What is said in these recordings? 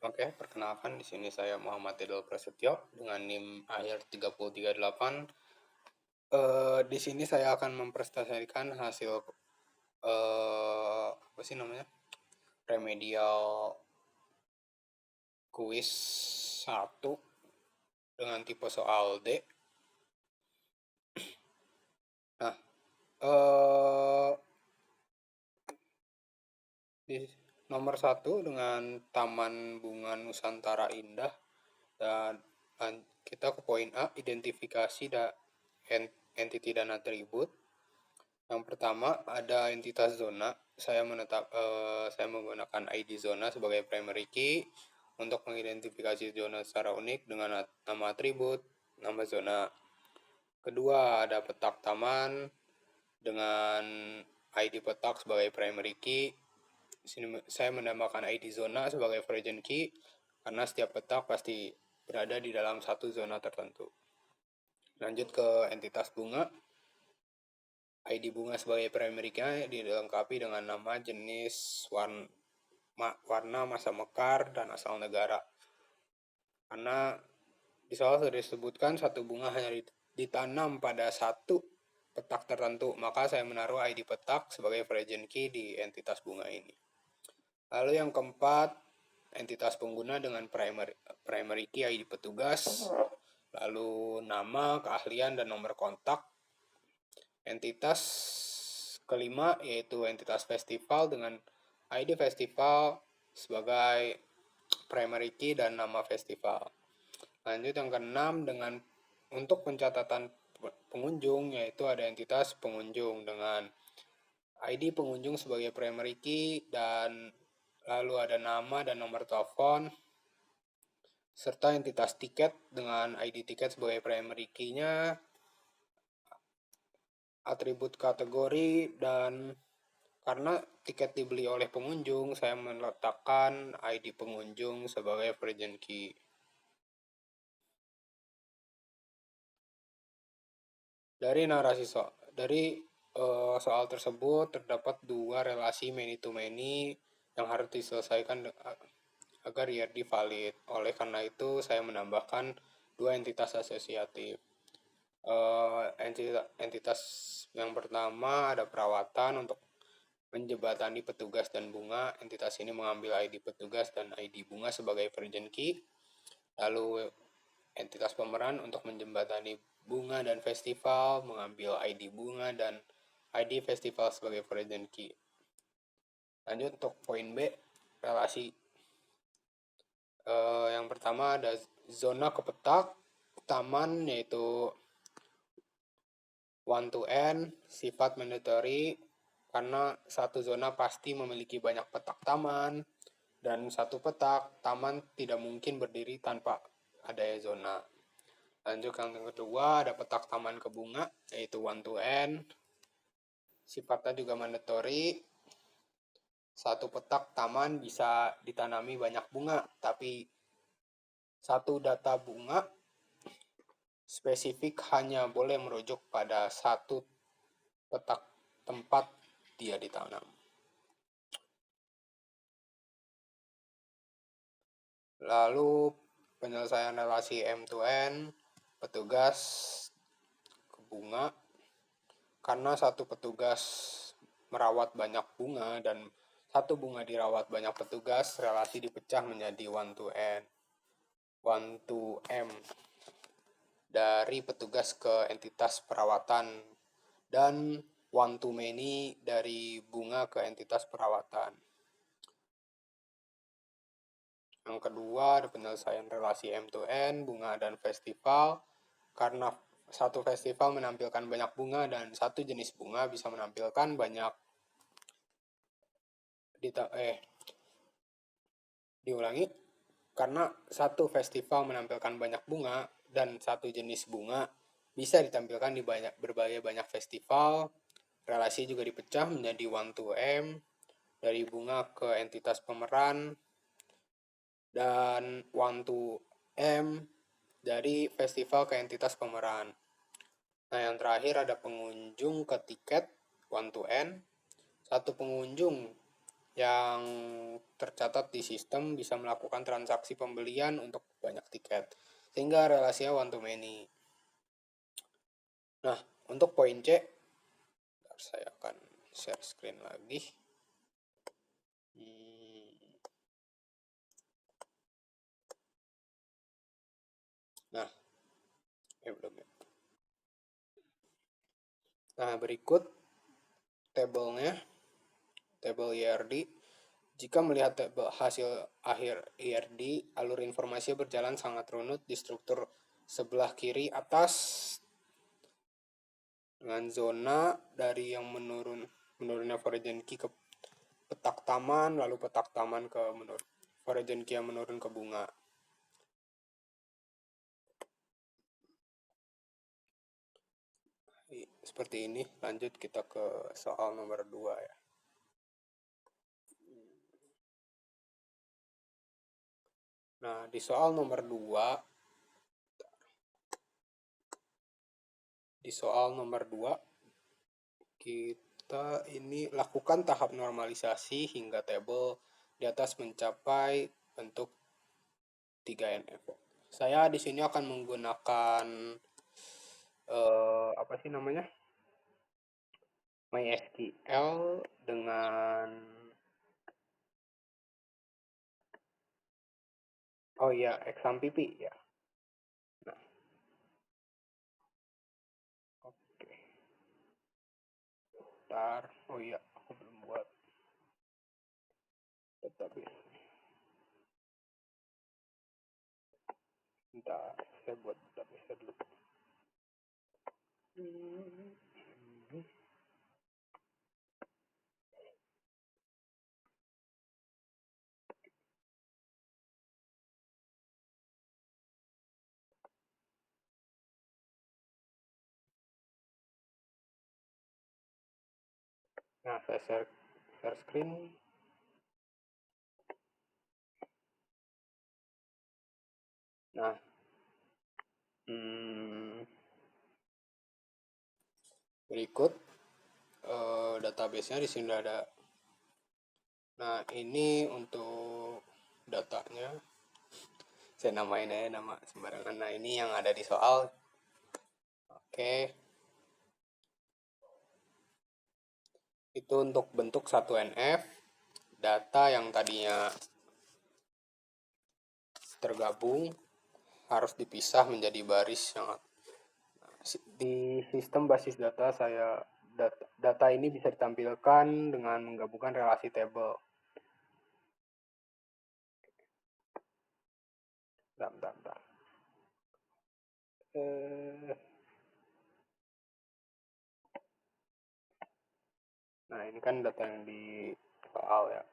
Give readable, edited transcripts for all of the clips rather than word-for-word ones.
Oke, perkenalkan di sini saya Muhammad Ridal Prasetyo dengan NIM akhir 338. Di sini saya akan mempresentasikan hasil apa sih namanya? Remedial kuis 1 dengan tipe soal D. Nah, di nomor 1 dengan Taman Bunga Nusantara Indah, dan kita ke poin A, identifikasi entiti dan atribut. Yang pertama ada entitas zona. Saya menggunakan ID zona sebagai primary key untuk mengidentifikasi zona secara unik dengan nama atribut, nama zona. Kedua ada petak taman dengan ID petak sebagai primary key. Sini saya menambahkan ID zona sebagai foreign key karena setiap petak pasti berada di dalam satu zona tertentu. Lanjut ke entitas bunga. ID bunga sebagai primary key dilengkapi dengan nama, jenis, warna, masa mekar, dan asal negara. Karena di soal sudah disebutkan satu bunga hanya ditanam pada satu petak tertentu, maka saya menaruh ID petak sebagai foreign key di entitas bunga ini. Lalu yang keempat, entitas pengguna dengan primary key ID petugas, lalu nama, keahlian, dan nomor kontak. Entitas kelima yaitu entitas festival dengan ID festival sebagai primary key dan nama festival. Lanjut yang keenam, dengan untuk pencatatan pengunjung yaitu ada entitas pengunjung dengan ID pengunjung sebagai primary key dan lalu ada nama dan nomor telepon, serta entitas tiket dengan ID tiket sebagai primary key-nya, atribut kategori, dan karena tiket dibeli oleh pengunjung, saya meletakkan ID pengunjung sebagai foreign key. Dari narasi soal tersebut terdapat dua relasi many to many yang harus diselesaikan agar IRD valid. Oleh karena itu, saya menambahkan dua entitas asosiatif. Entitas yang pertama ada perawatan untuk menjembatani petugas dan bunga. Entitas ini mengambil ID petugas dan ID bunga sebagai foreign key. Lalu entitas pemeran untuk menjembatani bunga dan festival, mengambil ID bunga dan ID festival sebagai foreign key. Lanjut untuk poin B, relasi. Yang pertama ada zona ke petak, taman yaitu 1 to n, sifat mandatory karena satu zona pasti memiliki banyak petak taman, dan satu petak taman tidak mungkin berdiri tanpa adanya zona. Lanjut yang kedua ada petak taman ke bunga yaitu 1 to n, sifatnya juga mandatory. Satu petak taman bisa ditanami banyak bunga, tapi satu data bunga spesifik hanya boleh merujuk pada satu petak tempat dia ditanam. Lalu penyelesaian relasi M to N, petugas ke bunga, karena satu petugas merawat banyak bunga dan satu bunga dirawat banyak petugas, relasi dipecah menjadi 1 to N, 1 to M dari petugas ke entitas perawatan, dan 1 to many dari bunga ke entitas perawatan. Yang kedua ada penyelesaian relasi M to N, bunga dan festival, karena satu festival menampilkan banyak bunga dan satu jenis bunga bisa menampilkan banyak diulangi, karena satu festival menampilkan banyak bunga dan satu jenis bunga bisa ditampilkan di berbagai banyak festival. Relasi juga dipecah menjadi 1 to M dari bunga ke entitas pemeran dan 1 to M dari festival ke entitas pemeran. Nah, yang terakhir ada pengunjung ke tiket 1 to N. Satu pengunjung yang tercatat di sistem bisa melakukan transaksi pembelian untuk banyak tiket, sehingga relasinya one to many. Nah, untuk poin C, saya akan share screen lagi. Nah, belum ya. Nah, berikut tabelnya, tabel IRD. Jika melihat tabel hasil akhir IRD, alur informasi berjalan sangat runut di struktur sebelah kiri atas dengan zona dari yang menurunnya foreign key ke petak taman, lalu petak taman ke foreign key yang menurun ke bunga. Seperti ini. Lanjut kita ke soal nomor 2 ya. Nah, di soal nomor 2, kita ini lakukan tahap normalisasi hingga tabel di atas mencapai bentuk 3NF. Saya di sini akan menggunakan apa sih namanya? MySQL dengan XAMPP ya. Nah, oke. Bentar. Aku belum buat database. Bentar, saya buat database dulu. Nah, saya share screen. Nah, berikut database-nya di sini ada. Nah, ini untuk datanya. Saya namain aja nama sembarangan. Nah, ini yang ada di soal. Oke. Itu untuk bentuk 1NF. Data yang tadinya tergabung harus dipisah menjadi baris yang di sistem basis data data ini bisa ditampilkan dengan menggabungkan relasi tabel. Bentar. Nah, ini kan data yang di soal ya.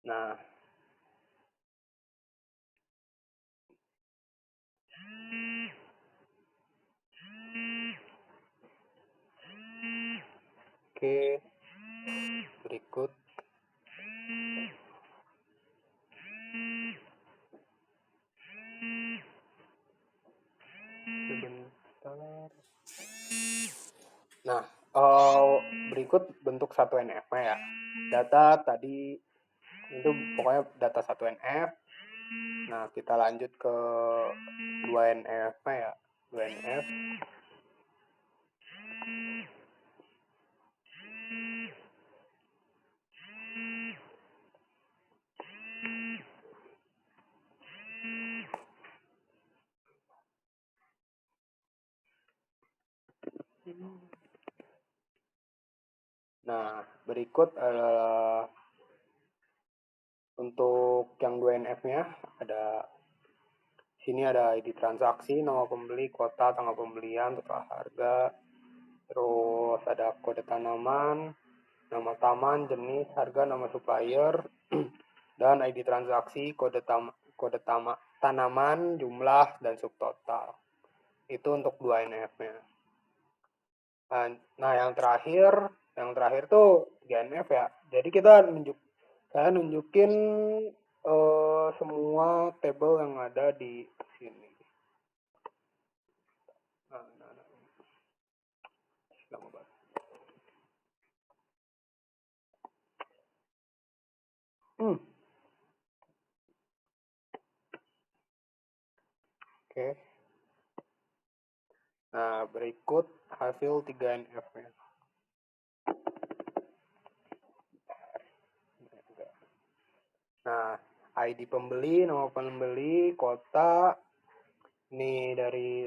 Nah, oke, berikut. Sebentar. Nah, berikut bentuk 1NF-nya ya. Data tadi itu pokoknya data 1NF. Nah, kita lanjut ke 2NF-nya ya. 2NF. Nah, berikut adalah untuk yang 2NF-nya ada sini ada ID transaksi, nama pembeli, kota, tanggal pembelian, total harga, terus ada kode tanaman, nama taman, jenis, harga, nama supplier, dan ID transaksi, kode tanaman, jumlah, dan subtotal. Itu untuk 2NF-nya. Nah, yang terakhir tuh 3NF ya. Jadi saya nunjukin semua table yang ada di sini. Nah, lama banget. Hmm, oke. Nah, berikut hasil 3NF-nya. Nah, ID pembeli, nama pembeli, kota, ini dari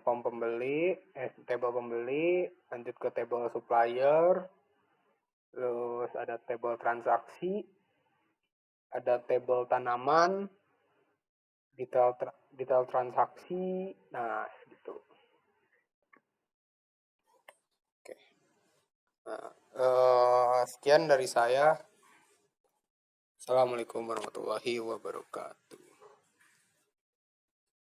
form pembeli, table pembeli, lanjut ke table supplier, terus ada table transaksi, ada table tanaman, detail transaksi, nah gitu. Oke. Nah, sekian dari saya. Assalamualaikum warahmatullahi wabarakatuh.